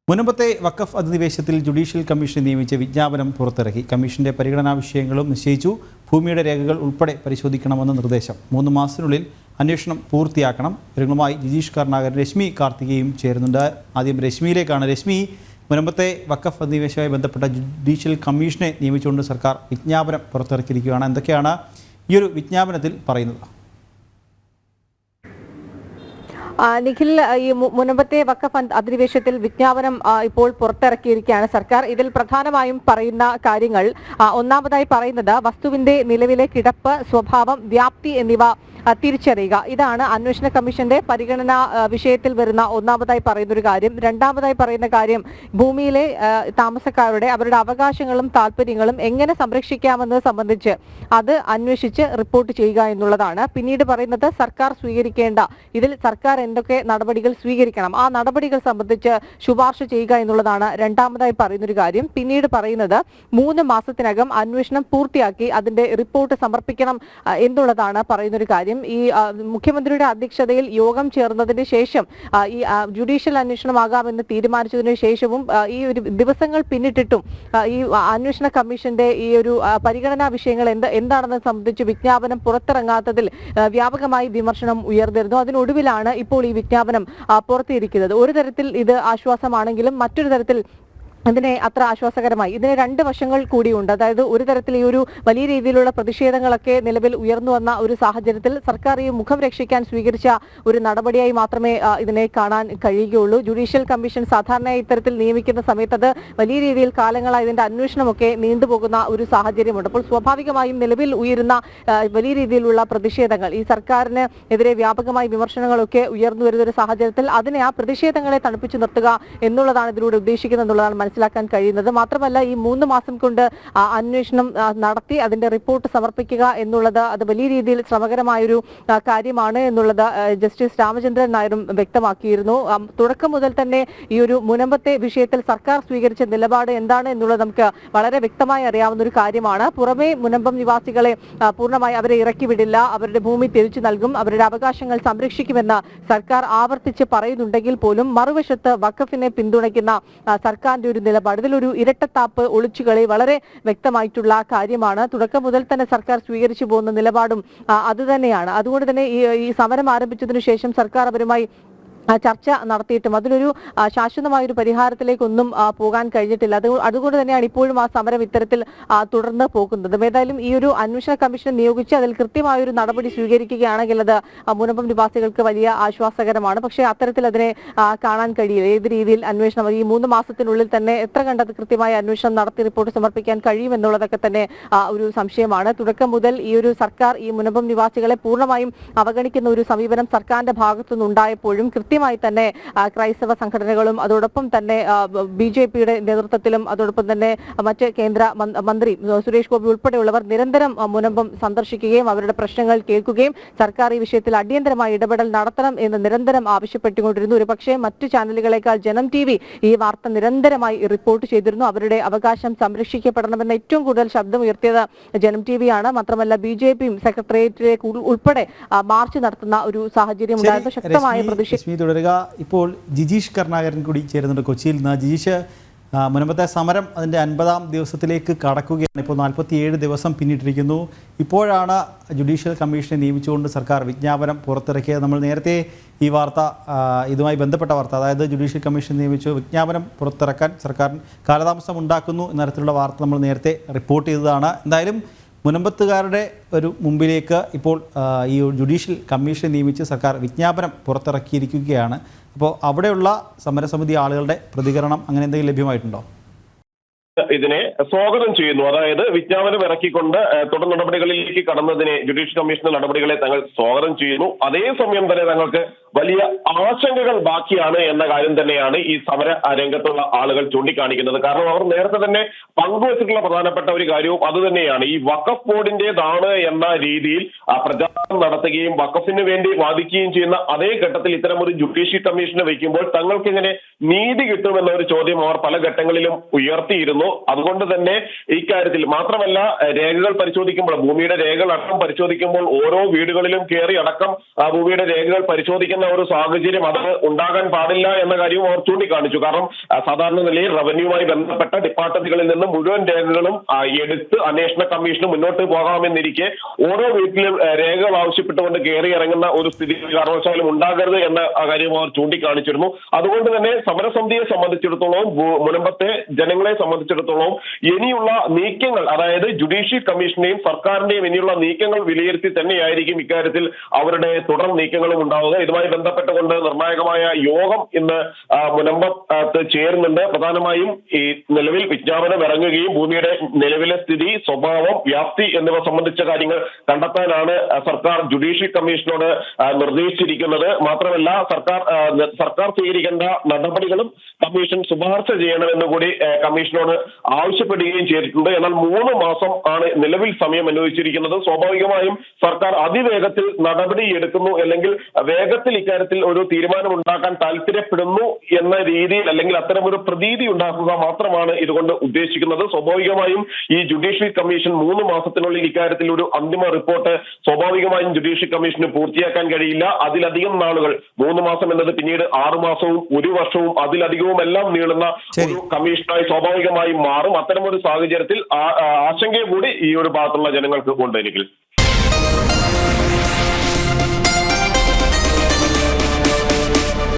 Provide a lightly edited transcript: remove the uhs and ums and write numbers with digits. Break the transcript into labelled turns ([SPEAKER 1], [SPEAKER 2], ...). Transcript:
[SPEAKER 1] മുൻപത്തെ വഖഫ് അധിനിവേശത്തിൽ ജുഡീഷ്യൽ കമ്മീഷനെ നിയമിച്ച് വിജ്ഞാപനം പുറത്തിറക്കി. കമ്മീഷന്റെ പരിഗണനാ വിഷയങ്ങളും നിശ്ചയിച്ചു. ഭൂമിയുടെ രേഖകൾ ഉൾപ്പെടെ പരിശോധിക്കണമെന്ന നിർദ്ദേശം. 3 മാസത്തിനുള്ളിൽ അന്വേഷണം പൂർത്തിയാക്കണം. വിവരങ്ങളുമായി ജിജീഷ് കരുണാകരൻ, രശ്മി കാർത്തികയും ചേരുന്നുണ്ട്. ആദ്യം രശ്മിയിലേക്കാണ്. രശ്മി, മുൻപത്തെ വഖഫ് അധിനിവേശവുമായി ബന്ധപ്പെട്ട ജുഡീഷ്യൽ കമ്മീഷനെ നിയമിച്ചുകൊണ്ട് സർക്കാർ വിജ്ഞാപനം പുറത്തിറക്കിയിരിക്കുകയാണ്. എന്തൊക്കെയാണ് ഈ ഒരു വിജ്ഞാപനത്തിൽ പറയുന്നത്?
[SPEAKER 2] നിഖിൽ, ഈ മുൻപത്തെ വഖഫ് അധിനിവേശത്തിൽ വിജ്ഞാപനം ഇപ്പോൾ പുറത്തിറക്കിയിരിക്കുകയാണ് സർക്കാർ. ഇതിൽ പ്രധാനമായും പറയുന്ന കാര്യങ്ങൾ, ഒന്നാമതായി പറയുന്നത് വസ്തുവിന്റെ നിലവിലെ കിടപ്പ്, സ്വഭാവം, വ്യാപ്തി എന്നിവ തിരിച്ചറിയുക. ഇതാണ് അന്വേഷണ കമ്മീഷന്റെ പരിഗണന വിഷയത്തിൽ വരുന്ന ഒന്നാമതായി പറയുന്ന ഒരു കാര്യം. രണ്ടാമതായി പറയുന്ന കാര്യം, ഭൂമിയിലെ താമസക്കാരുടെ അവരുടെ അവകാശങ്ങളും താല്പര്യങ്ങളും എങ്ങനെ സംരക്ഷിക്കാമെന്നത് സംബന്ധിച്ച് അത് അന്വേഷിച്ച് റിപ്പോർട്ട് ചെയ്യുക എന്നുള്ളതാണ്. പിന്നീട് പറയുന്നത് സർക്കാർ സ്വീകരിക്കേണ്ട, ഇതിൽ സർക്കാർ എന്തൊക്കെ നടപടികൾ സ്വീകരിക്കണം, ആ നടപടികൾ സംബന്ധിച്ച് ശുപാർശ ചെയ്യുക എന്നുള്ളതാണ് രണ്ടാമതായി പറയുന്നൊരു കാര്യം. പിന്നീട് പറയുന്നത് 3 മാസത്തിനകം അന്വേഷണം പൂർത്തിയാക്കി അതിന്റെ റിപ്പോർട്ട് സമർപ്പിക്കണം എന്നുള്ളതാണ് പറയുന്നൊരു കാര്യം. ഈ മുഖ്യമന്ത്രിയുടെ അധ്യക്ഷതയിൽ യോഗം ചേർന്നതിന് ശേഷം ഈ ജുഡീഷ്യൽ അന്വേഷണമാകാമെന്ന് തീരുമാനിച്ചതിനു ശേഷവും ഈ ഒരു ദിവസങ്ങൾ പിന്നിട്ടിട്ടും ഈ അന്വേഷണ കമ്മീഷന്റെ ഈ ഒരു പരിഗണനാ വിഷയങ്ങൾ എന്താണെന്ന് സംബന്ധിച്ച് വിജ്ഞാപനം പുറത്തിറങ്ങാത്തതിൽ വ്യാപകമായി വിമർശനം ഉയർന്നിരുന്നു. അതിനൊടുവിലാണ് ഇപ്പോൾ ഈ വിജ്ഞാപനം പുറത്തിരിക്കുന്നത്. ഒരു തരത്തിൽ ഇത് ആശ്വാസമാണെങ്കിലും മറ്റൊരു തരത്തിൽ ഇതിനെ അത്ര ആശ്വാസകരമായി. ഇതിന് 2 വശങ്ങൾ കൂടിയുണ്ട്. അതായത് ഒരു തരത്തിൽ ഈ ഒരു വലിയ രീതിയിലുള്ള പ്രതിഷേധങ്ങളൊക്കെ നിലവിൽ ഉയർന്നു വന്ന ഒരു സാഹചര്യത്തിൽ സർക്കാർ ഈ മുഖം രക്ഷിക്കാൻ സ്വീകരിച്ച ഒരു നടപടിയായി മാത്രമേ ഇതിനെ കാണാൻ കഴിയുകയുള്ളൂ. ജുഡീഷ്യൽ കമ്മീഷൻ സാധാരണയായി ഇത്തരത്തിൽ നിയമിക്കുന്ന സമയത്ത് അത് വലിയ രീതിയിൽ കാലങ്ങളായി ഇതിന്റെ അന്വേഷണമൊക്കെ നീണ്ടുപോകുന്ന ഒരു സാഹചര്യമുണ്ട്. അപ്പോൾ സ്വാഭാവികമായും നിലവിൽ ഉയരുന്ന വലിയ രീതിയിലുള്ള പ്രതിഷേധങ്ങൾ, ഈ സർക്കാരിന് എതിരെ വ്യാപകമായി വിമർശനങ്ങളൊക്കെ ഉയർന്നു വരുന്ന ഒരു സാഹചര്യത്തിൽ അതിനെ ആ പ്രതിഷേധങ്ങളെ തണുപ്പിച്ചു നിർത്തുക എന്നുള്ളതാണ് ഇതിലൂടെ ഉദ്ദേശിക്കുന്നത് എന്നുള്ളതാണ് മനസ്സിലാക്കാൻ കഴിയുന്നത്. മാത്രമല്ല, ഈ 3 മാസം കൊണ്ട് അന്വേഷണം നടത്തി അതിന്റെ റിപ്പോർട്ട് സമർപ്പിക്കുക എന്നുള്ളത് അത് വലിയ രീതിയിൽ ശ്രമകരമായൊരു കാര്യമാണ് എന്നുള്ളത് ജസ്റ്റിസ് രാമചന്ദ്രൻ നായരും വ്യക്തമാക്കിയിരുന്നു. തുടക്കം മുതൽ തന്നെ ഈ ഒരു മുൻപത്തെ വിഷയത്തിൽ സർക്കാർ സ്വീകരിച്ച നിലപാട് എന്താണ് എന്നുള്ളത് നമുക്ക് വളരെ വ്യക്തമായി അറിയാവുന്ന ഒരു കാര്യമാണ്. പുറമെ മുനമ്പം നിവാസികളെ പൂർണ്ണമായി അവരെ ഇറക്കി വിടില്ല, അവരുടെ ഭൂമി തിരിച്ചു നൽകും, അവരുടെ അവകാശങ്ങൾ സംരക്ഷിക്കുമെന്ന് സർക്കാർ ആവർത്തിച്ച് പറയുന്നുണ്ടെങ്കിൽ പോലും മറുവശത്ത് വഖഫിനെ പിന്തുണയ്ക്കുന്ന സർക്കാരിന്റെ ഒരു നിലപാട്, ഇതിലൊരു ഇരട്ടത്താപ്പ്, ഒളിച്ചുകളി വളരെ വ്യക്തമായിട്ടുള്ള കാര്യമാണ്. തുടക്കം മുതൽ തന്നെ സർക്കാർ സ്വീകരിച്ചു പോകുന്ന നിലപാടും അതുതന്നെയാണ്. അതുകൊണ്ട് തന്നെ ഈ സമരം ആരംഭിച്ചതിനു ശേഷം സർക്കാർ അവരുമായി ചർച്ച നടത്തിയിട്ടും അതിലൊരു ശാശ്വതമായൊരു പരിഹാരത്തിലേക്കൊന്നും പോകാൻ കഴിഞ്ഞിട്ടില്ല. അതുകൊണ്ട് തന്നെയാണ് ഇപ്പോഴും ആ സമരം ഇത്തരത്തിൽ തുടർന്ന് പോകുന്നത്. ഏതായാലും ഈ ഒരു അന്വേഷണ കമ്മീഷൻ നിയോഗിച്ച് അതിൽ കൃത്യമായൊരു നടപടി സ്വീകരിക്കുകയാണെങ്കിൽ അത് മുനമ്പം നിവാസികൾക്ക് വലിയ ആശ്വാസകരമാണ്. പക്ഷേ അത്തരത്തിൽ അതിനെ കാണാൻ കഴിയില്ല. ഏത് രീതിയിൽ അന്വേഷണം ഈ 3 മാസത്തിനുള്ളിൽ തന്നെ എത്ര കണ്ടത് കൃത്യമായ അന്വേഷണം നടത്തി റിപ്പോർട്ട് സമർപ്പിക്കാൻ കഴിയുമെന്നുള്ളതൊക്കെ തന്നെ ഒരു സംശയമാണ്. തുടക്കം മുതൽ ഈ ഒരു സർക്കാർ ഈ മുനമ്പം നിവാസികളെ പൂർണ്ണമായും അവഗണിക്കുന്ന ഒരു സമീപനം സർക്കാരിന്റെ ഭാഗത്തുനിന്നുണ്ടായപ്പോഴും കൃത്യമായി തന്നെ ക്രൈസ്തവ സംഘടനകളും അതോടൊപ്പം തന്നെ BJPയുടെ നേതൃത്വത്തിലും അതോടൊപ്പം തന്നെ മറ്റ് കേന്ദ്ര മന്ത്രി സുരേഷ് ഗോപി ഉൾപ്പെടെയുള്ളവർ നിരന്തരം മുനമ്പം സന്ദർശിക്കുകയും അവരുടെ പ്രശ്നങ്ങൾ കേൾക്കുകയും സർക്കാർ ഈ വിഷയത്തിൽ അടിയന്തരമായി ഇടപെടൽ നടത്തണം എന്ന് നിരന്തരം ആവശ്യപ്പെട്ടുകൊണ്ടിരുന്നു. ഒരു പക്ഷേ മറ്റു ചാനലുകളെക്കാൾ ജനം TV ഈ വാർത്ത നിരന്തരമായി റിപ്പോർട്ട് ചെയ്തിരുന്നു. അവരുടെ അവകാശം സംരക്ഷിക്കപ്പെടണമെന്ന് ഏറ്റവും കൂടുതൽ ശബ്ദമുയർത്തിയത് ജനം TV ആണ്. മാത്രമല്ല BJPയും സെക്രട്ടേറിയറ്റിലേക്ക് ഉൾപ്പെടെ മാർച്ച് നടത്തുന്ന ഒരു സാഹചര്യം ഉണ്ടായിരുന്നു. ശക്തമായ പ്രതിഷേധം
[SPEAKER 1] തുടരുക. ഇപ്പോൾ ജിജീഷ് കരുണാകരൻ കൂടി ചേരുന്നുണ്ട് കൊച്ചിയിൽ നിന്ന്. ജിജീഷ്, മുൻപത്തെ സമരം അതിൻ്റെ 50ാം ദിവസത്തിലേക്ക് കടക്കുകയാണ്. ഇപ്പോൾ 47 ദിവസം പിന്നിട്ടിരിക്കുന്നു. ഇപ്പോഴാണ് ജുഡീഷ്യൽ കമ്മീഷനെ നിയമിച്ചുകൊണ്ട് സർക്കാർ വിജ്ഞാപനം പുറത്തിറക്കിയത്. നമ്മൾ നേരത്തെ ഈ വാർത്ത, ഇതുമായി ബന്ധപ്പെട്ട വാർത്ത, അതായത് ജുഡീഷ്യൽ കമ്മീഷൻ നിയമിച്ചു വിജ്ഞാപനം പുറത്തിറക്കാൻ സർക്കാർ കാലതാമസം ഉണ്ടാക്കുന്നു എന്ന തരത്തിലുള്ള വാർത്ത നമ്മൾ നേരത്തെ റിപ്പോർട്ട് ചെയ്തതാണ്. എന്തായാലും മുനമ്പത്തുകാരുടെ ഒരു മുമ്പിലേക്ക് ഇപ്പോൾ ഈ ജുഡീഷ്യൽ കമ്മീഷനെ നിയമിച്ച് സർക്കാർ വിജ്ഞാപനം പുറത്തിറക്കിയിരിക്കുകയാണ്. അപ്പോൾ അവിടെയുള്ള സമരസമിതി ആളുകളുടെ പ്രതികരണം അങ്ങനെ എന്തെങ്കിലും ലഭ്യമായിട്ടുണ്ടോ?
[SPEAKER 3] ഇതിനെ സ്വാഗതം ചെയ്യുന്നു. അതായത് വിജ്ഞാപനം ഇറക്കിക്കൊണ്ട് തുടർ നടപടികളിലേക്ക് കടന്നതിനെ, ജുഡീഷ്യൽ കമ്മീഷന്റെ നടപടികളെ തങ്ങൾ സ്വാഗതം ചെയ്യുന്നു. അതേസമയം തന്നെ തങ്ങൾക്ക് വലിയ ആശങ്കകൾ ബാക്കിയാണ് എന്ന കാര്യം തന്നെയാണ് ഈ സമര രംഗത്തുള്ള ആളുകൾ ചൂണ്ടിക്കാണിക്കുന്നത്. കാരണം അവർ നേരത്തെ തന്നെ പങ്കുവച്ചിട്ടുള്ള പ്രധാനപ്പെട്ട ഒരു കാര്യവും അതുതന്നെയാണ്. ഈ വഖഫ് ബോർഡിന്റേതാണ് എന്ന രീതിയിൽ പ്രചാരണം നടത്തുകയും വഖഫിന് വേണ്ടി വാദിക്കുകയും ചെയ്യുന്ന അതേ ഘട്ടത്തിൽ ഇത്തരം ഒരു ജുഡീഷ്യൽ കമ്മീഷനെ വയ്ക്കുമ്പോൾ തങ്ങൾക്ക് ഇങ്ങനെ നീതി കിട്ടുമെന്ന ഒരു ചോദ്യം അവർ പല ഘട്ടങ്ങളിലും ഉയർത്തിയിരുന്നു. അതുകൊണ്ട് തന്നെ ഇക്കാര്യത്തിൽ മാത്രമല്ല രേഖകൾ പരിശോധിക്കുമ്പോൾ, ഭൂമിയുടെ രേഖകൾ അടക്കം പരിശോധിക്കുമ്പോൾ ഓരോ വീടുകളിലും കയറി അടക്കം ആ ഭൂമിയുടെ രേഖകൾ പരിശോധിക്കുന്ന ഒരു സാഹചര്യം അത് ഉണ്ടാകാൻ പാടില്ല എന്ന കാര്യവും അവർ ചൂണ്ടിക്കാണിച്ചു. കാരണം സാധാരണ നിലയിൽ റവന്യൂവുമായി ബന്ധപ്പെട്ട ഡിപ്പാർട്ട്മെന്റുകളിൽ നിന്ന് മുഴുവൻ രേഖകളും എടുത്ത് അന്വേഷണ കമ്മീഷന് മുന്നോട്ട് പോകാമെന്നിരിക്കെ ഓരോ വീട്ടിലും രേഖകൾ ആവശ്യപ്പെട്ടുകൊണ്ട് കയറി ഇറങ്ങുന്ന ഒരു സ്ഥിതി കാരണവശാലും ഉണ്ടാകരുത് എന്ന കാര്യം അവർ ചൂണ്ടിക്കാണിച്ചിരുന്നു. അതുകൊണ്ട് തന്നെ സമരസമിതിയെ സംബന്ധിച്ചിടത്തോളം, മുനമ്പത്തെ ജനങ്ങളെ സംബന്ധിച്ചിടത്തോളം ഇനിയുള്ള നീക്കങ്ങൾ, അതായത് ജുഡീഷ്യൽ കമ്മീഷന്റെയും സർക്കാരിന്റെയും ഇനിയുള്ള നീക്കങ്ങൾ വിലയിരുത്തി തന്നെയായിരിക്കും ഇക്കാര്യത്തിൽ അവരുടെ തുടർ നീക്കങ്ങളും ഉണ്ടാവുക. ഇതുമായി ബന്ധപ്പെട്ടുകൊണ്ട് നിർണായകമായ യോഗം ഇന്ന് മുനമ്പത്ത് ചേരുന്നുണ്ട്. പ്രധാനമായും ഈ നിലവിൽ വിജ്ഞാപനം ഇറങ്ങുകയും ഭൂമിയുടെ നിലവിലെ സ്ഥിതി, സ്വഭാവം, വ്യാപ്തി എന്നിവ സംബന്ധിച്ച കാര്യങ്ങൾ കണ്ടെത്താനാണ് സർക്കാർ ജുഡീഷ്യൽ കമ്മീഷനോട് നിർദ്ദേശിച്ചിരിക്കുന്നത്. മാത്രമല്ല സർക്കാർ സ്വീകരിക്കേണ്ട നടപടികളും കമ്മീഷൻ ശുപാർശ ചെയ്യണമെന്ന് കൂടി കമ്മീഷനോട് ആവശ്യപ്പെടുകയും ചെയ്തിട്ടുണ്ട്. എന്നാൽ 3 മാസം ആണ് നിലവിൽ സമയം അനുവദിച്ചിരിക്കുന്നത്. സ്വാഭാവികമായും സർക്കാർ അതിവേഗത്തിൽ നടപടിയെടുക്കുന്നു, അല്ലെങ്കിൽ വേഗത്തിൽ ഇക്കാര്യത്തിൽ ഒരു തീരുമാനം ഉണ്ടാക്കാൻ താല്പര്യപ്പെടുന്നു എന്ന രീതിയിൽ, അല്ലെങ്കിൽ അത്തരമൊരു പ്രതീതി ഉണ്ടാക്കുക മാത്രമാണ് ഇതുകൊണ്ട് ഉദ്ദേശിക്കുന്നത്. സ്വാഭാവികമായും ഈ ജുഡീഷ്യൽ കമ്മീഷൻ 3 മാസത്തിനുള്ളിൽ ഇക്കാര്യത്തിൽ ഒരു അന്തിമ റിപ്പോർട്ട് സ്വാഭാവികമായും ജുഡീഷ്യൽ കമ്മീഷന് പൂർത്തിയാക്കാൻ കഴിയില്ല. അതിലധികം നാളുകൾ, 3 മാസം എന്നത് പിന്നീട് 6 മാസവും 1 വർഷവും അതിലധികവും എല്ലാം നീളുന്ന ഒരു കമ്മീഷനായി സ്വാഭാവികമായും മാറും. അത്തരമൊരു സാഹചര്യത്തിൽ ആശങ്ക കൂടി ഈ ഒരു ഭാഗത്തുള്ള ജനങ്ങൾക്ക് ഉണ്ട്. എനിക്ക്